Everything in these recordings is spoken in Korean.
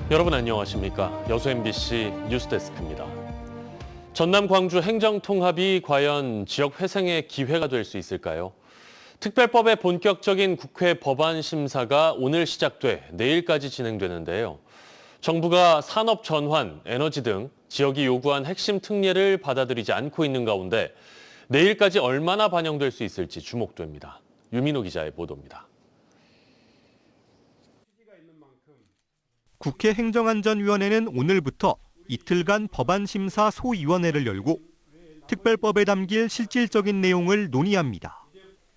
여러분 안녕하십니까? 여수 MBC 뉴스데스크입니다. 전남 광주 행정통합이 과연 지역 회생의 기회가 될 수 있을까요? 특별법의 본격적인 국회 법안 심사가 오늘 시작돼 내일까지 진행되는데요. 정부가 산업 전환, 에너지 등 지역이 요구한 핵심 특례를 받아들이지 않고 있는 가운데 내일까지 얼마나 반영될 수 있을지 주목됩니다. 유민호 기자의 보도입니다. 국회 행정안전위원회는 오늘부터 이틀간 법안심사 소위원회를 열고 특별법에 담길 실질적인 내용을 논의합니다.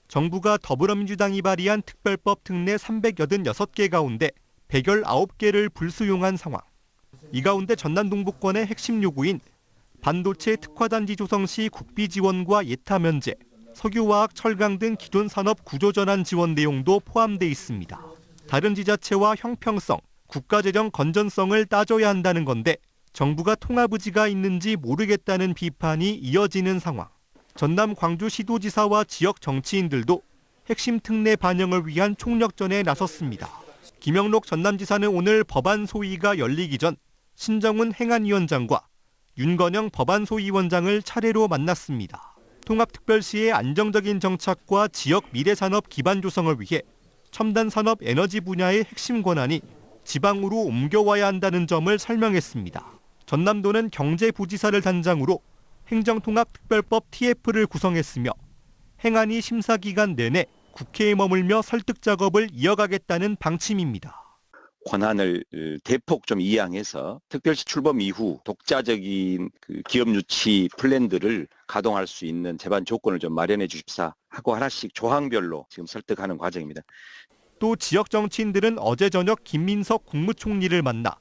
정부가 더불어민주당이 발의한 특별법 특례 386개 가운데 119개를 불수용한 상황. 이 가운데 전남 동부권의 핵심 요구인 반도체 특화단지 조성 시 국비 지원과 예타 면제, 석유화학, 철강 등 기존 산업 구조전환 지원 내용도 포함돼 있습니다. 다른 지자체와 형평성, 국가재정 건전성을 따져야 한다는 건데 정부가 통합 의지가 있는지 모르겠다는 비판이 이어지는 상황. 전남 광주시도지사와 지역 정치인들도 핵심 특례 반영을 위한 총력전에 나섰습니다. 김영록 전남지사는 오늘 법안 소위가 열리기 전 신정훈 행안위원장과 윤건영 법안소위원장을 차례로 만났습니다. 통합특별시의 안정적인 정착과 지역 미래산업 기반 조성을 위해 첨단 산업 에너지 분야의 핵심 권한이 지방으로 옮겨와야 한다는 점을 설명했습니다. 전남도는 경제부지사를 단장으로 행정통합특별법 TF를 구성했으며 행안위 심사 기간 내내 국회에 머물며 설득 작업을 이어가겠다는 방침입니다. 권한을 대폭 좀 이양해서 특별시 출범 이후 독자적인 기업 유치 플랜들을 가동할 수 있는 제반 조건을 좀 마련해 주십사 하고 하나씩 조항별로 지금 설득하는 과정입니다. 또 지역 정치인들은 어제 저녁 김민석 국무총리를 만나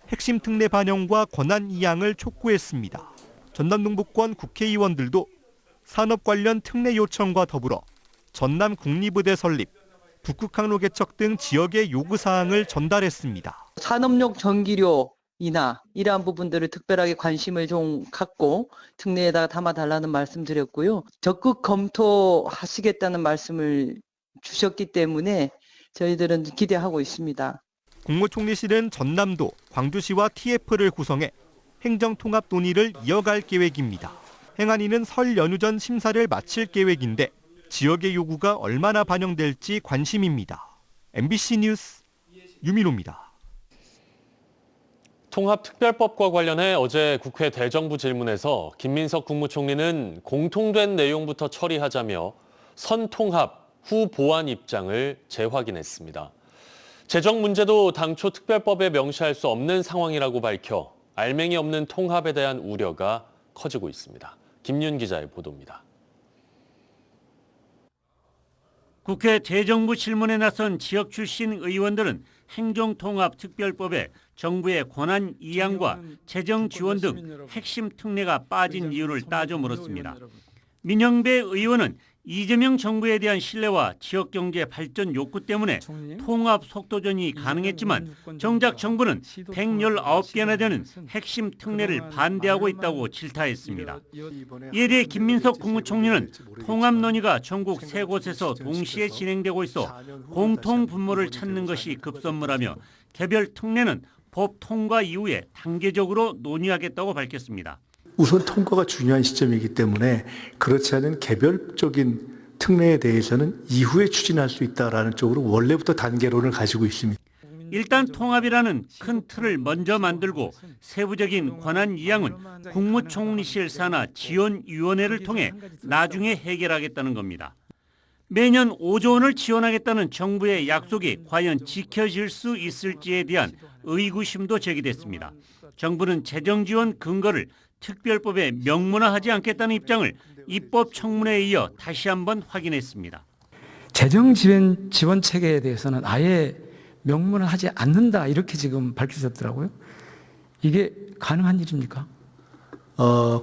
핵심 특례 반영과 권한 이양을 촉구했습니다. 전남 동부권 국회의원들도 산업 관련 특례 요청과 더불어 전남 국립의대 설립, 북극항로 개척 등 지역의 요구사항을 전달했습니다. 산업용 전기료이나 이러한 부분들을 특별하게 관심을 좀 갖고 특례에다가 담아달라는 말씀드렸고요. 적극 검토하시겠다는 말씀을 주셨기 때문에 저희들은 기대하고 있습니다. 국무총리실은 전남도, 광주시와 TF를 구성해 행정통합 논의를 이어갈 계획입니다. 행안위는 설 연휴 전 심사를 마칠 계획인데 지역의 요구가 얼마나 반영될지 관심입니다. MBC 뉴스 유민호입니다. 통합특별법과 관련해 어제 국회 대정부 질문에서 김민석 국무총리는 공통된 내용부터 처리하자며 선통합, 후 보완 입장을 재확인했습니다. 재정 문제도 당초 특별법에 명시할 수 없는 상황이라고 밝혀 알맹이 없는 통합에 대한 우려가 커지고 있습니다. 김윤 기자의 보도입니다. 국회 대정부 질문에 나선 지역 출신 의원들은 행정통합특별법에 정부의 권한 이양과 재정 지원 등 핵심 특례가 빠진 이유를 따져 물었습니다. 민영배 의원은 이재명 정부에 대한 신뢰와 지역경제 발전 욕구 때문에 통합 속도전이 가능했지만 정작 정부는 119개나 되는 핵심 특례를 반대하고 있다고 질타했습니다. 이에 대해 김민석 국무총리는 통합 논의가 전국 세 곳에서 동시에 진행되고 있어 공통 분모를 찾는 것이 급선무라며 개별 특례는 법 통과 이후에 단계적으로 논의하겠다고 밝혔습니다. 우선 통과가 중요한 시점이기 때문에 그렇지 않은 개별적인 특례에 대해서는 이후에 추진할 수 있다라는 쪽으로 원래부터 단계론을 가지고 있습니다. 일단 통합이라는 큰 틀을 먼저 만들고 세부적인 권한 이양은 국무총리실 산하 지원위원회를 통해 나중에 해결하겠다는 겁니다. 매년 5조 원을 지원하겠다는 정부의 약속이 과연 지켜질 수 있을지에 대한 의구심도 제기됐습니다. 정부는 재정 지원 근거를 특별법에 명문화하지 않겠다는 입장을 입법 청문회에 이어 다시 한번 확인했습니다. 재정 지원 체계에 대해서는 아예 명문화하지 않는다 이렇게 지금 밝히셨더라고요. 이게 가능한 일입니까?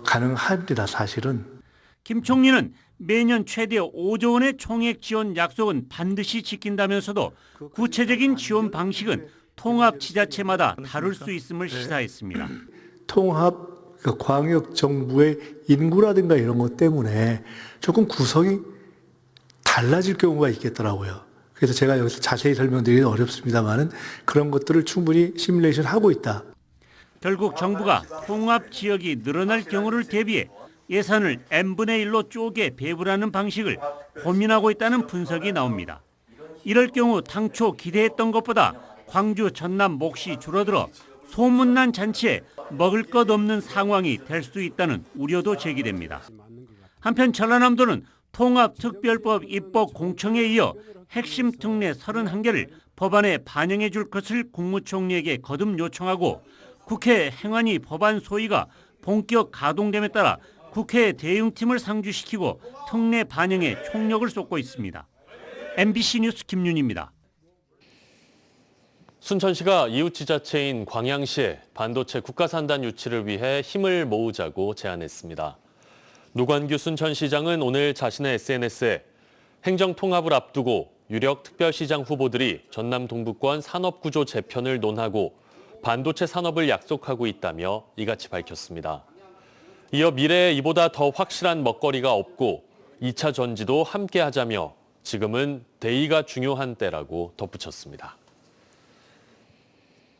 가능합니다, 사실은. 김 총리는 매년 최대 5조 원의 총액 지원 약속은 반드시 지킨다면서도 구체적인 지원 방식은 통합 지자체마다 다를 수 있음을 시사했습니다. 통합 광역 정부의 인구라든가 이런 것 때문에 조금 구성이 달라질 경우가 있겠더라고요. 그래서 제가 여기서 자세히 설명드리기는 어렵습니다만은 그런 것들을 충분히 시뮬레이션 하고 있다. 결국 정부가 통합 지역이 늘어날 경우를 대비해 예산을 n분의 1로 쪼개 배분하는 방식을 고민하고 있다는 분석이 나옵니다. 이럴 경우 당초 기대했던 것보다 광주, 전남 몫이 줄어들어 소문난 잔치에 먹을 것 없는 상황이 될 수 있다는 우려도 제기됩니다. 한편 전라남도는 통합특별법 입법 공청에 이어 핵심 특례 31개를 법안에 반영해 줄 것을 국무총리에게 거듭 요청하고 국회 행안위 법안 소위가 본격 가동됨에 따라 국회 대응팀을 상주시키고 특례 반영에 총력을 쏟고 있습니다. MBC 뉴스 김윤희입니다. 순천시가 이웃지자체인 광양시에 반도체 국가산단 유치를 위해 힘을 모으자고 제안했습니다. 노관규 순천시장은 오늘 자신의 SNS에 행정통합을 앞두고 유력 특별시장 후보들이 전남 동부권 산업구조 재편을 논하고 반도체 산업을 약속하고 있다며 이같이 밝혔습니다. 이어 미래에 이보다 더 확실한 먹거리가 없고 2차 전지도 함께 하자며 지금은 대의가 중요한 때라고 덧붙였습니다.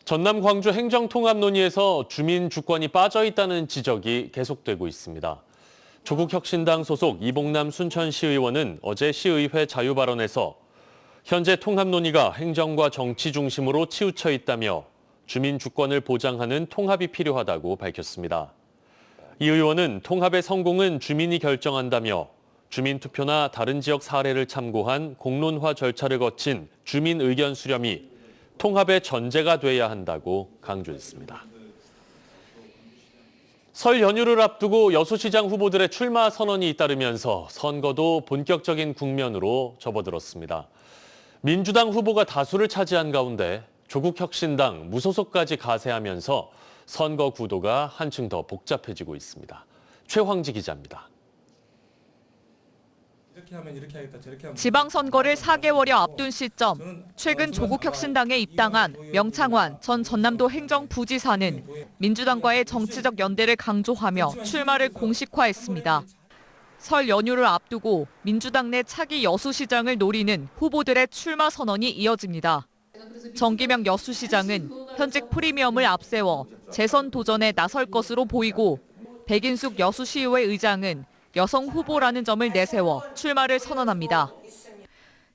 전남 광주 행정통합 논의에서 주민 주권이 빠져 있다는 지적이 계속되고 있습니다. 조국혁신당 소속 이봉남 순천시 의원은 어제 시의회 자유발언에서 현재 통합 논의가 행정과 정치 중심으로 치우쳐 있다며 주민 주권을 보장하는 통합이 필요하다고 밝혔습니다. 이 의원은 통합의 성공은 주민이 결정한다며 주민투표나 다른 지역 사례를 참고한 공론화 절차를 거친 주민 의견 수렴이 통합의 전제가 돼야 한다고 강조했습니다. 설 연휴를 앞두고 여수시장 후보들의 출마 선언이 잇따르면서 선거도 본격적인 국면으로 접어들었습니다. 민주당 후보가 다수를 차지한 가운데 조국혁신당, 무소속까지 가세하면서 선거 구도가 한층 더 복잡해지고 있습니다. 최황지 기자입니다. 지방선거를 4개월여 앞둔 시점, 최근 조국혁신당에 입당한 명창환 전 전남도 행정부지사는 민주당과의 정치적 연대를 강조하며 출마를 공식화했습니다. 설 연휴를 앞두고 민주당 내 차기 여수시장을 노리는 후보들의 출마 선언이 이어집니다. 정기명 여수시장은 현직 프리미엄을 앞세워 재선 도전에 나설 것으로 보이고 백인숙 여수시의회 의장은 여성 후보라는 점을 내세워 출마를 선언합니다.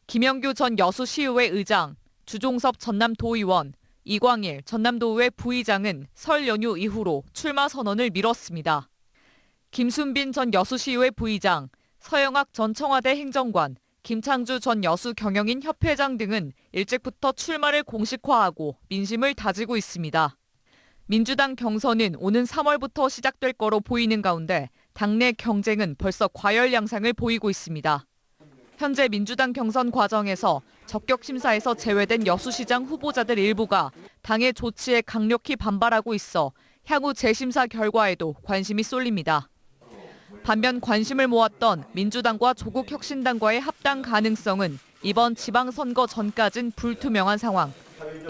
김영규 전 여수시의회 의장, 주종섭 전남도의원, 이광일 전남도의회 부의장은 설 연휴 이후로 출마 선언을 미뤘습니다. 김순빈 전 여수시의회 부의장, 서영학 전 청와대 행정관, 김창주 전 여수 경영인 협회장 등은 일찍부터 출마를 공식화하고 민심을 다지고 있습니다. 민주당 경선은 오는 3월부터 시작될 거로 보이는 가운데 당내 경쟁은 벌써 과열 양상을 보이고 있습니다. 현재 민주당 경선 과정에서 적격 심사에서 제외된 여수시장 후보자들 일부가 당의 조치에 강력히 반발하고 있어 향후 재심사 결과에도 관심이 쏠립니다. 반면 관심을 모았던 민주당과 조국혁신당과의 합당 가능성은 이번 지방선거 전까진 불투명한 상황.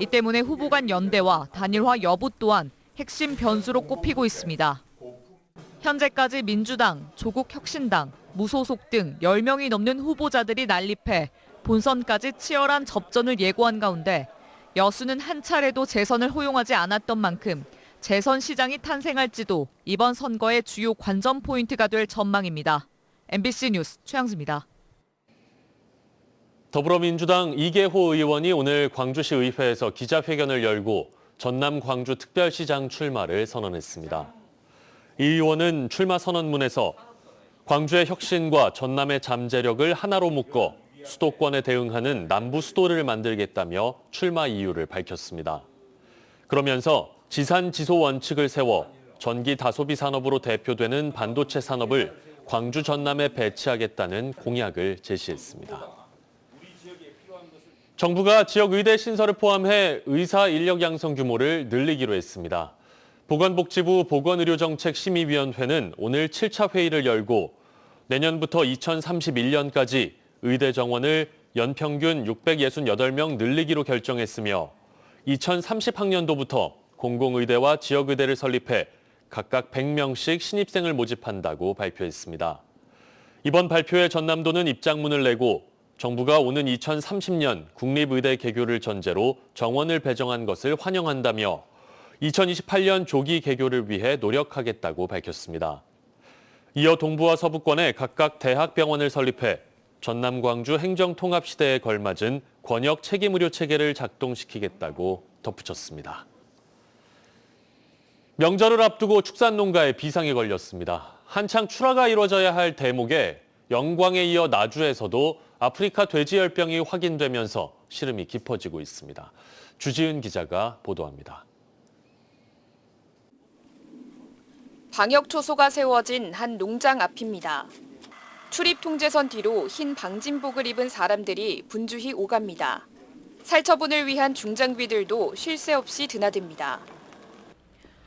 이 때문에 후보 간 연대와 단일화 여부 또한 핵심 변수로 꼽히고 있습니다. 현재까지 민주당, 조국혁신당, 무소속 등 10명이 넘는 후보자들이 난립해 본선까지 치열한 접전을 예고한 가운데 여수는 한 차례도 재선을 허용하지 않았던 만큼 재선 시장이 탄생할지도 이번 선거의 주요 관전 포인트가 될 전망입니다. MBC 뉴스 최양수입니다. 더불어민주당 이계호 의원이 오늘 광주시 의회에서 기자회견을 열고 전남 광주 특별시장 출마를 선언했습니다. 이 의원은 출마 선언문에서 광주의 혁신과 전남의 잠재력을 하나로 묶어 수도권에 대응하는 남부 수도를 만들겠다며 출마 이유를 밝혔습니다. 그러면서 지산지소 원칙을 세워 전기 다소비 산업으로 대표되는 반도체 산업을 광주 전남에 배치하겠다는 공약을 제시했습니다. 정부가 지역 의대 신설을 포함해 의사 인력 양성 규모를 늘리기로 했습니다. 보건복지부 보건의료정책심의위원회는 오늘 7차 회의를 열고 내년부터 2031년까지 의대 정원을 연평균 668명 늘리기로 결정했으며 2030학년도부터 공공의대와 지역의대를 설립해 각각 100명씩 신입생을 모집한다고 발표했습니다. 이번 발표에 전남도는 입장문을 내고 정부가 오는 2030년 국립의대 개교를 전제로 정원을 배정한 것을 환영한다며 2028년 조기 개교를 위해 노력하겠다고 밝혔습니다. 이어 동부와 서부권에 각각 대학병원을 설립해 전남 광주 행정통합시대에 걸맞은 권역 책임의료 체계를 작동시키겠다고 덧붙였습니다. 명절을 앞두고 축산농가에 비상이 걸렸습니다. 한창 출하가 이루어져야 할 대목에 영광에 이어 나주에서도 아프리카 돼지열병이 확인되면서 시름이 깊어지고 있습니다. 주지은 기자가 보도합니다. 방역 초소가 세워진 한 농장 앞입니다. 출입 통제선 뒤로 흰 방진복을 입은 사람들이 분주히 오갑니다. 살처분을 위한 중장비들도 쉴 새 없이 드나듭니다.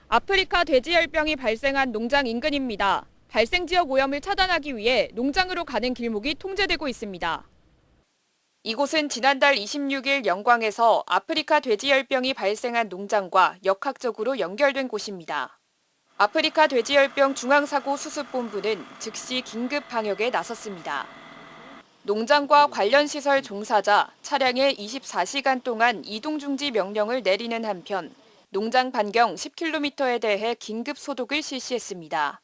아프리카 돼지열병이 발생한 농장 인근입니다. 발생 지역 오염을 차단하기 위해 농장으로 가는 길목이 통제되고 있습니다. 이곳은 지난달 26일 영광에서 아프리카 돼지열병이 발생한 농장과 역학적으로 연결된 곳입니다. 아프리카 돼지열병 중앙사고수습본부는 즉시 긴급 방역에 나섰습니다. 농장과 관련 시설 종사자, 차량에 24시간 동안 이동중지 명령을 내리는 한편 농장 반경 10km에 대해 긴급 소독을 실시했습니다.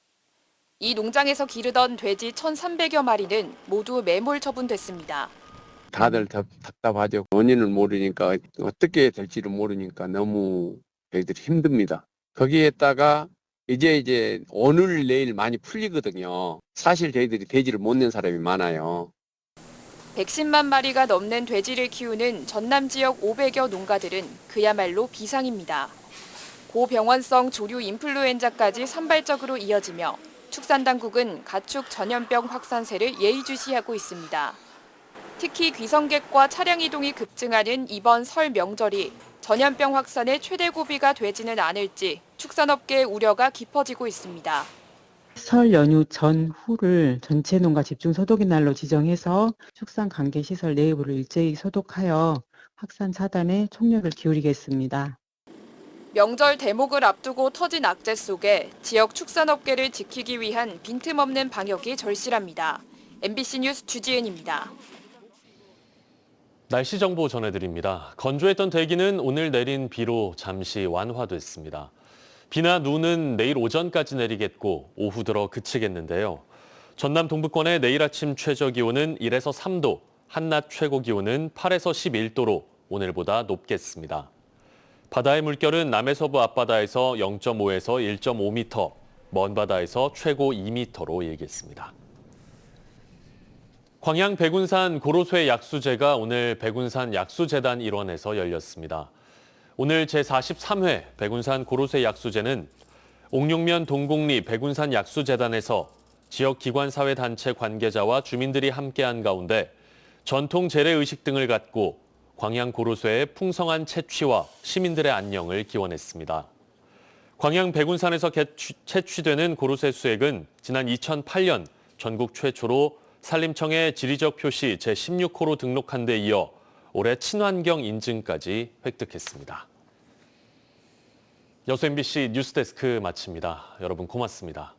이 농장에서 기르던 돼지 1,300여 마리는 모두 매몰 처분됐습니다. 다들 답답하죠. 원인을 모르니까 어떻게 될지를 모르니까 너무 저희들이 힘듭니다. 거기에다가 이제 오늘 내일 많이 풀리거든요. 사실 저희들이 돼지를 못 낸 사람이 많아요. 110만 마리가 넘는 돼지를 키우는 전남 지역 500여 농가들은 그야말로 비상입니다. 고병원성 조류 인플루엔자까지 산발적으로 이어지며 축산당국은 가축 전염병 확산세를 예의주시하고 있습니다. 특히 귀성객과 차량 이동이 급증하는 이번 설 명절이 전염병 확산의 최대 고비가 되지는 않을지 축산업계의 우려가 깊어지고 있습니다. 설 연휴 전후를 전체 농가 집중 소독의 날로 지정해서 축산 관계 시설 내부를 일제히 소독하여 확산 차단에 총력을 기울이겠습니다. 명절 대목을 앞두고 터진 악재 속에 지역 축산업계를 지키기 위한 빈틈없는 방역이 절실합니다. MBC 뉴스 주지은입니다. 날씨 정보 전해드립니다. 건조했던 대기는 오늘 내린 비로 잠시 완화됐습니다. 비나 눈은 내일 오전까지 내리겠고 오후 들어 그치겠는데요. 전남 동부권의 내일 아침 최저 기온은 1에서 3도, 한낮 최고 기온은 8에서 11도로 오늘보다 높겠습니다. 바다의 물결은 남해서부 앞바다에서 0.5에서 1.5m, 먼 바다에서 최고 2m로 일겠습니다. 광양 백운산 고로쇠 약수제가 오늘 백운산 약수재단 일원에서 열렸습니다. 오늘 제43회 백운산 고로쇠 약수제는 옥룡면 동곡리 백운산 약수재단에서 지역 기관사회단체 관계자와 주민들이 함께한 가운데 전통 재래의식 등을 갖고 광양 고로쇠의 풍성한 채취와 시민들의 안녕을 기원했습니다. 광양 백운산에서 채취되는 고로쇠 수액은 지난 2008년 전국 최초로 산림청의 지리적 표시 제16호로 등록한 데 이어 올해 친환경 인증까지 획득했습니다. 여수 MBC 뉴스데스크 마칩니다. 여러분 고맙습니다.